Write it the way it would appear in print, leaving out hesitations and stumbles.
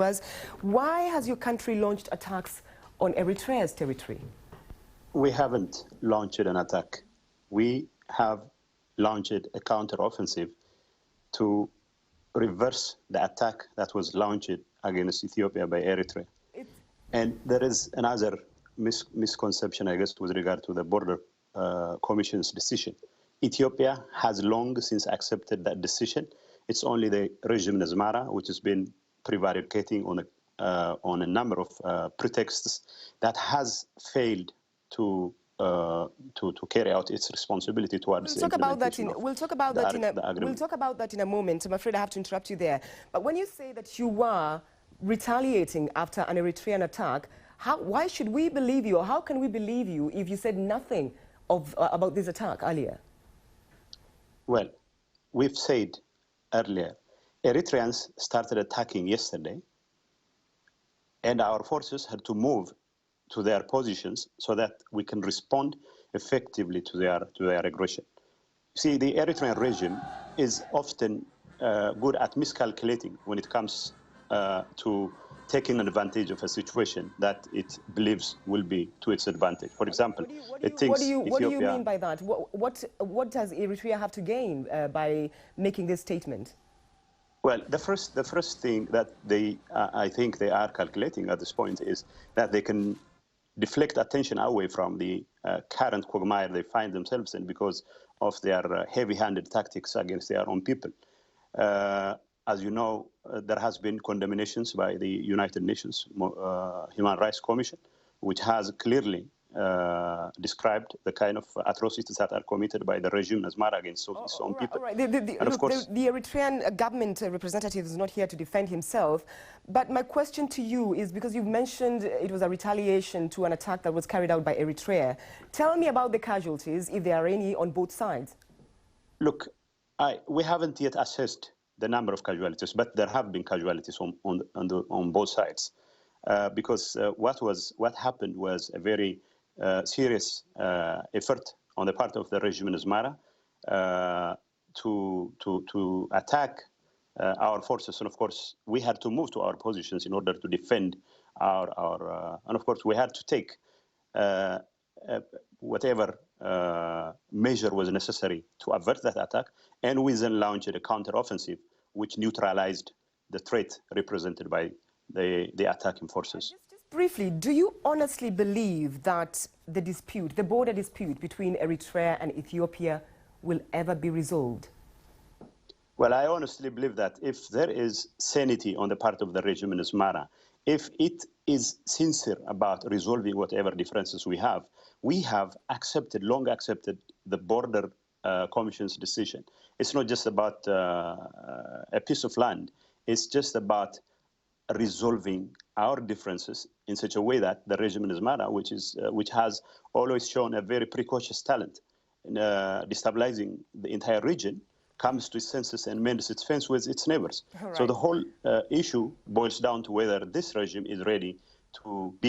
was, why has your country launched attacks on Eritrea's territory? We haven't launched an attack. We have launched a counter-offensive to reverse the attack that was launched against Ethiopia by Eritrea. And there is another misconception, I guess, with regard to the Border Commission's decision. Ethiopia has long since accepted that decision. It's only the regime in Asmara, which has been prevaricating on a number of pretexts, that has failed to carry out its responsibility towards we'll talk about that in a moment. I'm afraid I have to interrupt you there. But when you say that you are retaliating after an Eritrean attack, why should we believe you, or how can we believe you if you said nothing about this attack earlier? Well, we've said earlier, Eritreans started attacking yesterday, and our forces had to move to their positions so that we can respond effectively to their aggression. See, the Eritrean regime is often good at miscalculating when it comes to taking advantage of a situation that it believes will be to its advantage. For example, what do you mean by that? What does Eritrea have to gain by making this statement? Well, the first thing that I think they are calculating at this point is that they can deflect attention away from the current quagmire they find themselves in because of their heavy-handed tactics against their own people. As you know, there has been condemnations by the United Nations Human Rights Commission, which has clearly described the kind of atrocities that are committed by the regime Asmara against its own people. Right. The Eritrean government representative is not here to defend himself, but my question to you is, because you've mentioned it was a retaliation to an attack that was carried out by Eritrea. Tell me about the casualties, if there are any, on both sides. Look, we haven't yet assessed the number of casualties, but there have been casualties on both sides, because what happened was a very serious effort on the part of the regime in Asmara to attack our forces, and of course we had to move to our positions in order to defend and of course we had to take whatever measure was necessary to avert that attack, and we then launched a counter-offensive which neutralized the threat represented by the attacking forces. Just briefly, do you honestly believe that the border dispute between Eritrea and Ethiopia will ever be resolved? Well, I honestly believe that if there is sanity on the part of the regime in Asmara, if it is sincere about resolving whatever differences we have long accepted the border commission's decision. It's not just about a piece of land. It's just about resolving our differences in such a way that the regime in Asmara, which has always shown a very precocious talent in destabilizing the entire region, comes to its senses and mends its fence with its neighbors. Right. So the whole issue boils down to whether this regime is ready to behave